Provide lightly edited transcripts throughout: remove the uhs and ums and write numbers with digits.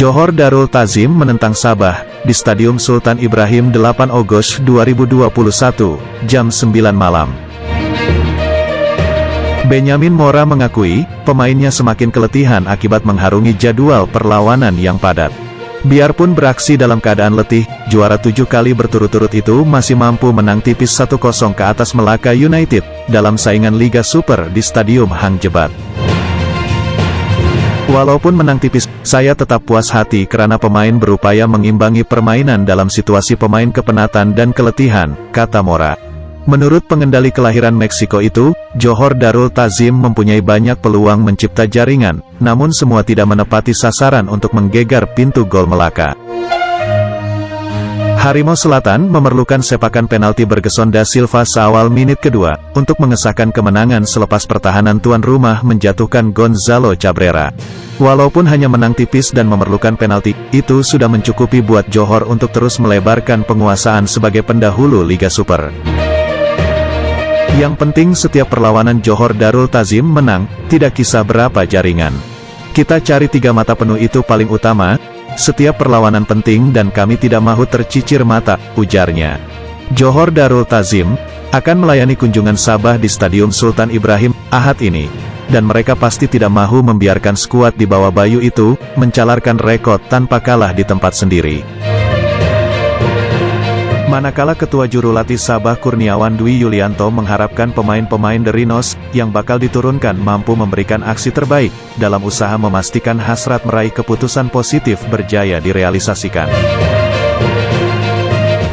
Johor Darul Ta'zim menentang Sabah, di Stadium Sultan Ibrahim 8 Agustus 2021, jam 9 malam. Benyamin Mora mengakui, pemainnya semakin keletihan akibat mengharungi jadwal perlawanan yang padat. Biarpun beraksi dalam keadaan letih, juara 7 kali berturut-turut itu masih mampu menang tipis 1-0 ke atas Melaka United, dalam saingan Liga Super di Stadium Hang Jebat. Walaupun menang tipis, saya tetap puas hati karena pemain berupaya mengimbangi permainan dalam situasi pemain kepenatan dan keletihan, kata Mora. Menurut pengendali kelahiran Meksiko itu, Johor Darul Ta'zim mempunyai banyak peluang mencipta jaringan, namun semua tidak menepati sasaran untuk menggegar pintu gol Melaka. Harimau Selatan memerlukan sepakan penalti Bergeson da Silva seawal menit kedua, untuk mengesahkan kemenangan selepas pertahanan tuan rumah menjatuhkan Gonzalo Cabrera. Walaupun hanya menang tipis dan memerlukan penalti, itu sudah mencukupi buat Johor untuk terus melebarkan penguasaan sebagai pendahulu Liga Super. Yang penting setiap perlawanan Johor Darul Ta'zim menang, tidak kisah berapa jaringan. Kita cari 3 mata penuh itu paling utama. Setiap perlawanan penting dan kami tidak mahu tercicir mata, ujarnya. Johor Darul Ta'zim akan melayani kunjungan Sabah di Stadium Sultan Ibrahim, Ahad ini. Dan mereka pasti tidak mahu membiarkan skuad di bawah Bayu itu mencalarkan rekod tanpa kalah di tempat sendiri. Manakala Ketua Jurulatih Sabah Kurniawan Dwi Yulianto mengharapkan pemain-pemain The Rhinos yang bakal diturunkan mampu memberikan aksi terbaik dalam usaha memastikan hasrat meraih keputusan positif berjaya direalisasikan.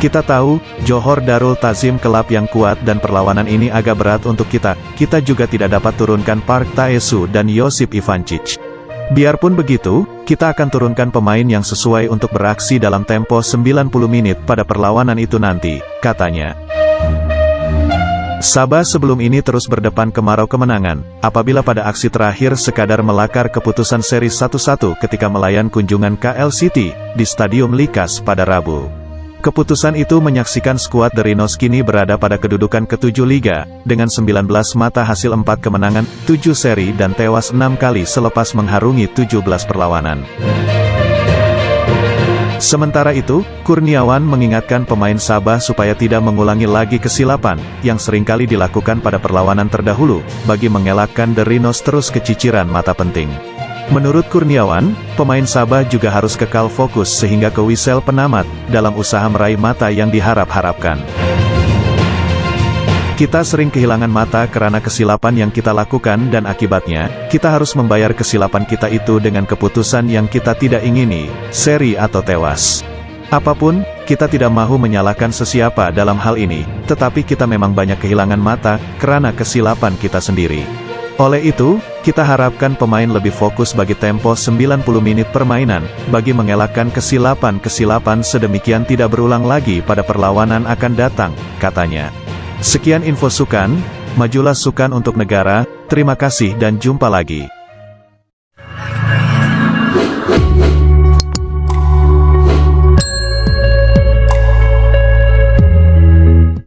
Kita tahu, Johor Darul Ta'zim kelab yang kuat dan perlawanan ini agak berat untuk kita. Kita juga tidak dapat turunkan Park Taesu dan Josip Ivancic. Biarpun begitu, kita akan turunkan pemain yang sesuai untuk beraksi dalam tempo 90 menit pada perlawanan itu nanti, katanya. Sabah sebelum ini terus berdepan kemarau kemenangan, apabila pada aksi terakhir sekadar melakar keputusan seri 1-1 ketika melayan kunjungan KL City, di Stadium Likas pada Rabu. Keputusan itu menyaksikan skuad The Rhinos kini berada pada kedudukan ke-7 Liga, dengan 19 mata hasil 4 kemenangan, 7 seri dan tewas 6 kali selepas mengharungi 17 perlawanan. Sementara itu, Kurniawan mengingatkan pemain Sabah supaya tidak mengulangi lagi kesilapan, yang seringkali dilakukan pada perlawanan terdahulu, bagi mengelakkan The Rhinos terus keciciran mata penting. Menurut Kurniawan, pemain Sabah juga harus kekal fokus sehingga ke whistle penamat, dalam usaha meraih mata yang diharap-harapkan. Kita sering kehilangan mata karena kesilapan yang kita lakukan dan akibatnya, kita harus membayar kesilapan kita itu dengan keputusan yang kita tidak ingini, seri atau tewas. Apapun, kita tidak mahu menyalahkan sesiapa dalam hal ini, tetapi kita memang banyak kehilangan mata, karena kesilapan kita sendiri. Oleh itu, kita harapkan pemain lebih fokus bagi tempo 90 menit permainan, bagi mengelakkan kesilapan-kesilapan sedemikian tidak berulang lagi pada perlawanan akan datang, katanya. Sekian info Sukan, majulah Sukan untuk negara, terima kasih dan jumpa lagi.